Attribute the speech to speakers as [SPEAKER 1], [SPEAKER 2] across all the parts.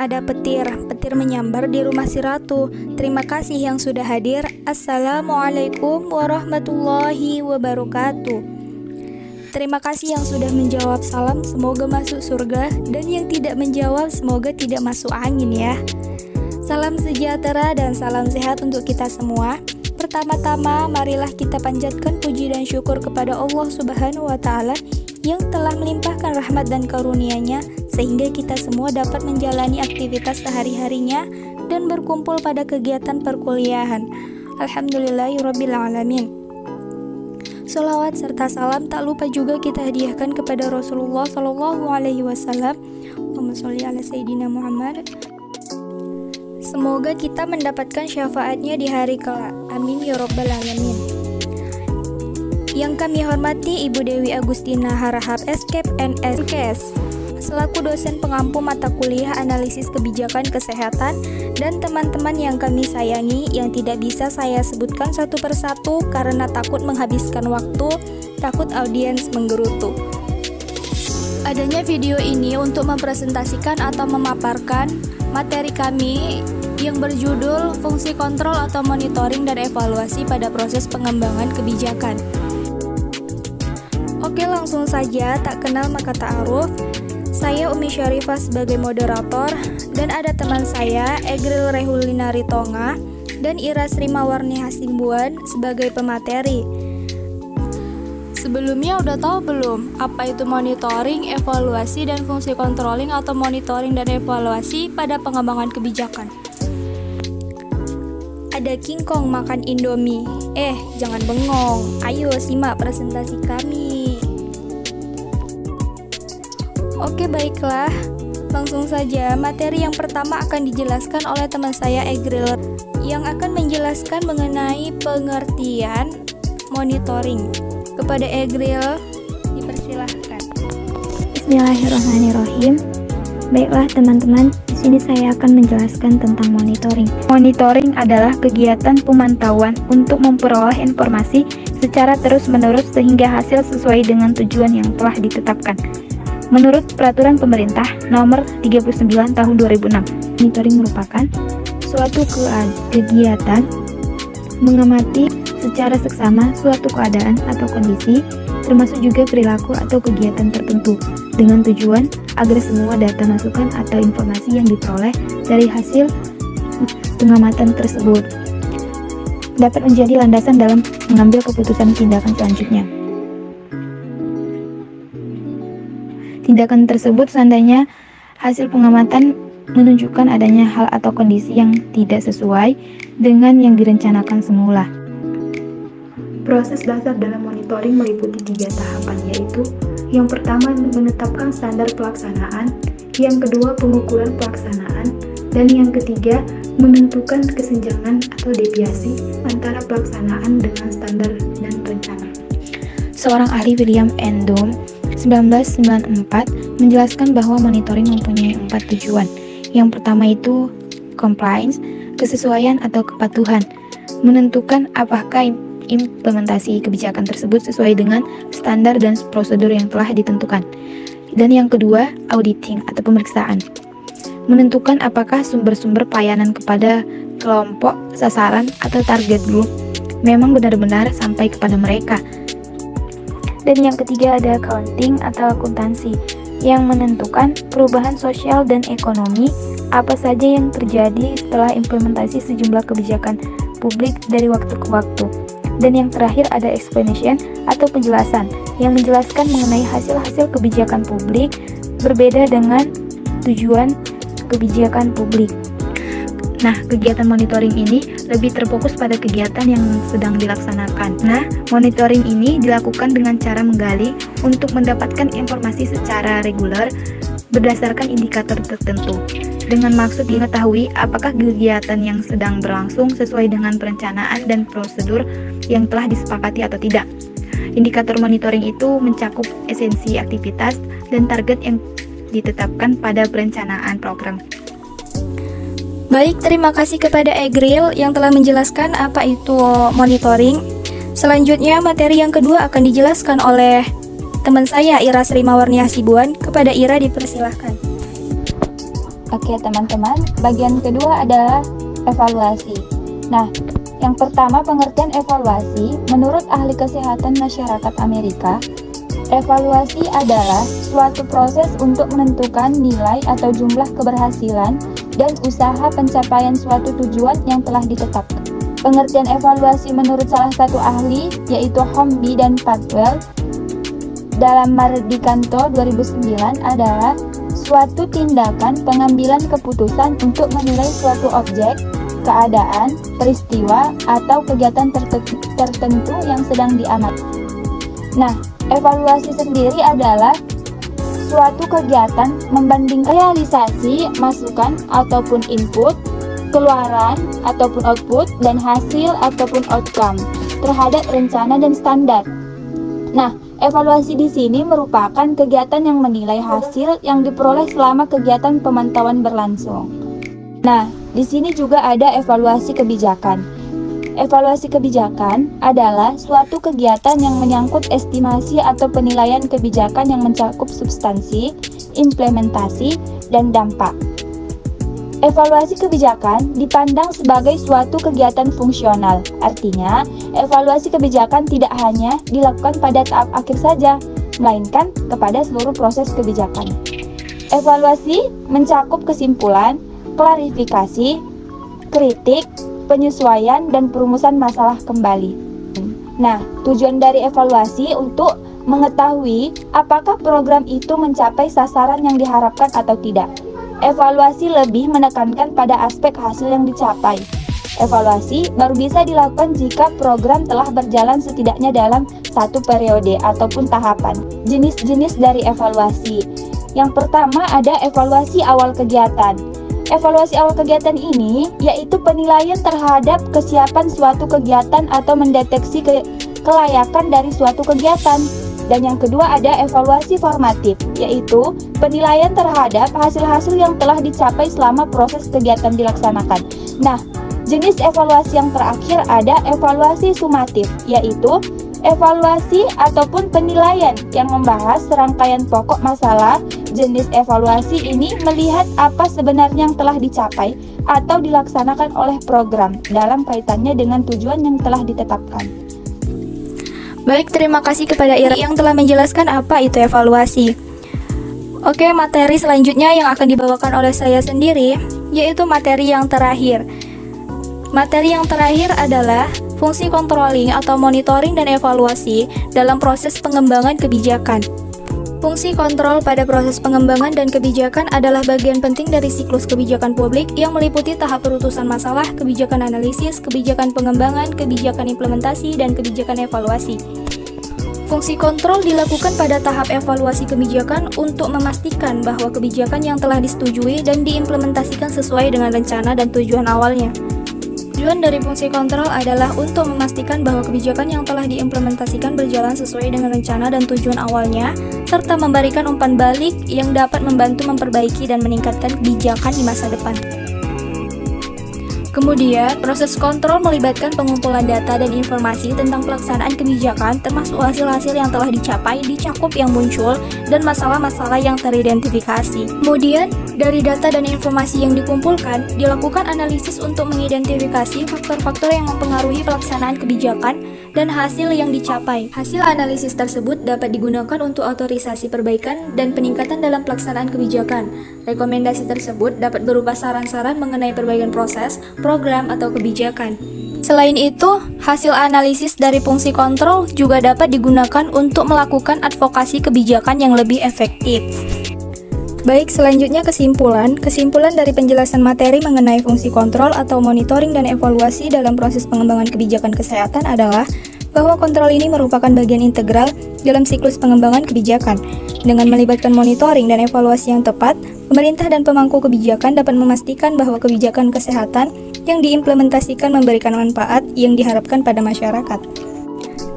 [SPEAKER 1] ada petir menyambar di rumah si ratu. Terima kasih yang sudah hadir. Assalamualaikum warahmatullahi wabarakatuh. Terima kasih yang sudah menjawab salam, semoga masuk surga. Dan yang tidak menjawab, semoga tidak masuk angin ya. Salam sejahtera dan salam sehat untuk kita semua. Pertama-tama, marilah kita panjatkan puji dan syukur kepada Allah Subhanahu wa Ta'ala yang telah melimpahkan rahmat dan karunia-Nya sehingga kita semua dapat menjalani aktivitas sehari-harinya dan berkumpul pada kegiatan perkuliahan. Alhamdulillahirabbil alamin. Sholawat serta salam tak lupa juga kita hadiahkan kepada Rasulullah Shallallahu Alaihi Wasallam. Allahumma sholli ala Sayyidina Muhammad. Semoga kita mendapatkan syafaatnya di hari kelak. Amin ya rabbal alamin. Yang kami hormati Ibu Dewi Agustina Harahap Escape NSKS selaku dosen pengampu mata kuliah analisis kebijakan kesehatan, dan teman-teman yang kami sayangi yang tidak bisa saya sebutkan satu persatu karena takut menghabiskan waktu, takut audiens menggerutu. Adanya video ini untuk mempresentasikan atau memaparkan materi kami yang berjudul Fungsi Kontrol atau Monitoring dan Evaluasi pada Proses Pengembangan Kebijakan. Oke, langsung saja, tak kenal maka ta'aruf. Saya Umi Syarifah sebagai moderator, dan ada teman saya Egril Rehulina Ritonga dan Ira Srimawarni Hasimbuan sebagai pemateri. Sebelumnya udah tahu belum apa itu monitoring, evaluasi, dan fungsi controlling atau monitoring dan evaluasi pada pengembangan kebijakan? Ada King Kong makan Indomie. Jangan bengong. Ayo simak presentasi kami. Oke, baiklah. Langsung saja, materi yang pertama akan dijelaskan oleh teman saya Egril yang akan menjelaskan mengenai pengertian monitoring. Kepada Egril, dipersilahkan.
[SPEAKER 2] Bismillahirrahmanirrahim. Baiklah teman-teman, di sini saya akan menjelaskan tentang monitoring. Monitoring adalah kegiatan pemantauan untuk memperoleh informasi secara terus-menerus sehingga hasil sesuai dengan tujuan yang telah ditetapkan. Menurut Peraturan Pemerintah Nomor 39 Tahun 2006, monitoring merupakan suatu kegiatan mengamati secara seksama suatu keadaan atau kondisi, termasuk juga perilaku atau kegiatan tertentu, dengan tujuan agar semua data masukan atau informasi yang diperoleh dari hasil pengamatan tersebut dapat menjadi landasan dalam mengambil keputusan tindakan selanjutnya. Tindakan tersebut seandainya hasil pengamatan menunjukkan adanya hal atau kondisi yang tidak sesuai dengan yang direncanakan semula. Proses dasar dalam monitoring meliputi 3 tahapan, yaitu yang pertama menetapkan standar pelaksanaan, yang kedua pengukuran pelaksanaan, dan yang ketiga menentukan kesenjangan atau deviasi antara pelaksanaan dengan standar dan rencana. Seorang ahli William N. Dom 1994 menjelaskan bahwa monitoring mempunyai 4 tujuan. Yang pertama itu compliance, kesesuaian atau kepatuhan, menentukan apakah implementasi kebijakan tersebut sesuai dengan standar dan prosedur yang telah ditentukan. Dan yang kedua, auditing atau pemeriksaan, menentukan apakah sumber-sumber pelayanan kepada kelompok sasaran atau target group memang benar-benar sampai kepada mereka. Dan yang ketiga ada accounting atau akuntansi, yang menentukan perubahan sosial dan ekonomi apa saja yang terjadi setelah implementasi sejumlah kebijakan publik dari waktu ke waktu. Dan yang terakhir ada explanation atau penjelasan, yang menjelaskan mengenai hasil-hasil kebijakan publik berbeda dengan tujuan kebijakan publik. Nah, kegiatan monitoring ini lebih terfokus pada kegiatan yang sedang dilaksanakan. Nah, monitoring ini dilakukan dengan cara menggali untuk mendapatkan informasi secara reguler berdasarkan indikator tertentu, dengan maksud mengetahui apakah kegiatan yang sedang berlangsung sesuai dengan perencanaan dan prosedur yang telah disepakati atau tidak. Indikator monitoring itu mencakup esensi aktivitas dan target yang ditetapkan pada perencanaan program.
[SPEAKER 1] Baik, terima kasih kepada Egril yang telah menjelaskan apa itu monitoring. Selanjutnya, materi yang kedua akan dijelaskan oleh teman saya Ira Srimawarni Hasibuan. Kepada Ira dipersilahkan.
[SPEAKER 3] Oke teman-teman, bagian kedua adalah evaluasi. Nah, yang pertama pengertian evaluasi, menurut ahli kesehatan masyarakat Amerika, evaluasi adalah suatu proses untuk menentukan nilai atau jumlah keberhasilan dan usaha pencapaian suatu tujuan yang telah ditetapkan. Pengertian evaluasi menurut salah satu ahli, yaitu Homby dan Padwell, dalam Mardikanto 2009 adalah suatu tindakan pengambilan keputusan untuk menilai suatu objek, keadaan, peristiwa, atau kegiatan tertentu yang sedang diamati. Nah, evaluasi sendiri adalah suatu kegiatan membandingkan realisasi, masukan ataupun input, keluaran ataupun output, dan hasil ataupun outcome terhadap rencana dan standar. Nah, evaluasi di sini merupakan kegiatan yang menilai hasil yang diperoleh selama kegiatan pemantauan berlangsung. Nah, di sini juga ada evaluasi kebijakan. Evaluasi kebijakan adalah suatu kegiatan yang menyangkut estimasi atau penilaian kebijakan yang mencakup substansi, implementasi, dan dampak. Evaluasi kebijakan dipandang sebagai suatu kegiatan fungsional. Artinya, evaluasi kebijakan tidak hanya dilakukan pada tahap akhir saja, melainkan kepada seluruh proses kebijakan. Evaluasi mencakup kesimpulan, klarifikasi, kritik, penyesuaian, dan perumusan masalah kembali. Nah, tujuan dari evaluasi untuk mengetahui apakah program itu mencapai sasaran yang diharapkan atau tidak. Evaluasi lebih menekankan pada aspek hasil yang dicapai. Evaluasi baru bisa dilakukan jika program telah berjalan setidaknya dalam satu periode ataupun tahapan. Jenis-jenis dari evaluasi. Yang pertama ada evaluasi awal kegiatan. Evaluasi awal kegiatan ini yaitu penilaian terhadap kesiapan suatu kegiatan atau mendeteksi kelayakan dari suatu kegiatan. Dan yang kedua ada evaluasi formatif, yaitu penilaian terhadap hasil-hasil yang telah dicapai selama proses kegiatan dilaksanakan. Nah, jenis evaluasi yang terakhir ada evaluasi sumatif, yaitu evaluasi ataupun penilaian yang membahas serangkaian pokok masalah. Jenis evaluasi ini melihat apa sebenarnya yang telah dicapai atau dilaksanakan oleh program dalam kaitannya dengan tujuan yang telah ditetapkan.
[SPEAKER 1] Baik, terima kasih kepada Ira yang telah menjelaskan apa itu evaluasi. Oke, materi selanjutnya yang akan dibawakan oleh saya sendiri, yaitu materi yang terakhir. Materi yang terakhir adalah fungsi controlling atau monitoring dan evaluasi dalam proses pengembangan kebijakan. Fungsi kontrol pada proses pengembangan dan kebijakan adalah bagian penting dari siklus kebijakan publik yang meliputi tahap perutusan masalah, kebijakan analisis, kebijakan pengembangan, kebijakan implementasi, dan kebijakan evaluasi. Fungsi kontrol dilakukan pada tahap evaluasi kebijakan untuk memastikan bahwa kebijakan yang telah disetujui dan diimplementasikan sesuai dengan rencana dan tujuan awalnya. Tujuan dari fungsi kontrol adalah untuk memastikan bahwa kebijakan yang telah diimplementasikan berjalan sesuai dengan rencana dan tujuan awalnya, serta memberikan umpan balik yang dapat membantu memperbaiki dan meningkatkan kebijakan di masa depan. Kemudian, proses kontrol melibatkan pengumpulan data dan informasi tentang pelaksanaan kebijakan, termasuk hasil-hasil yang telah dicapai, dicakup yang muncul, dan masalah-masalah yang teridentifikasi. Kemudian, dari data dan informasi yang dikumpulkan, dilakukan analisis untuk mengidentifikasi faktor-faktor yang mempengaruhi pelaksanaan kebijakan dan hasil yang dicapai. Hasil analisis tersebut dapat digunakan untuk otorisasi perbaikan dan peningkatan dalam pelaksanaan kebijakan. Rekomendasi tersebut dapat berupa saran-saran mengenai perbaikan proses, program, atau kebijakan. Selain itu, hasil analisis dari fungsi kontrol juga dapat digunakan untuk melakukan advokasi kebijakan yang lebih efektif. Baik, selanjutnya kesimpulan. Kesimpulan dari penjelasan materi mengenai fungsi kontrol atau monitoring dan evaluasi dalam proses pengembangan kebijakan kesehatan adalah bahwa kontrol ini merupakan bagian integral dalam siklus pengembangan kebijakan. Dengan melibatkan monitoring dan evaluasi yang tepat, pemerintah dan pemangku kebijakan dapat memastikan bahwa kebijakan kesehatan yang diimplementasikan memberikan manfaat yang diharapkan pada masyarakat.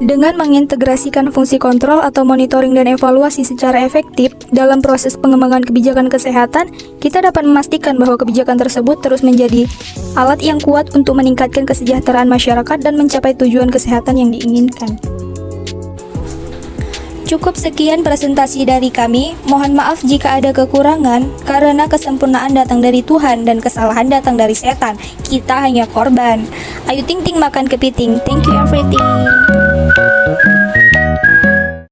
[SPEAKER 1] Dengan mengintegrasikan fungsi kontrol atau monitoring dan evaluasi secara efektif dalam proses pengembangan kebijakan kesehatan, kita dapat memastikan bahwa kebijakan tersebut terus menjadi alat yang kuat untuk meningkatkan kesejahteraan masyarakat dan mencapai tujuan kesehatan yang diinginkan. Cukup sekian presentasi dari kami. Mohon maaf jika ada kekurangan, karena kesempurnaan datang dari Tuhan dan kesalahan datang dari setan. Kita hanya korban. Ayo ting ting makan kepiting. Thank you everything.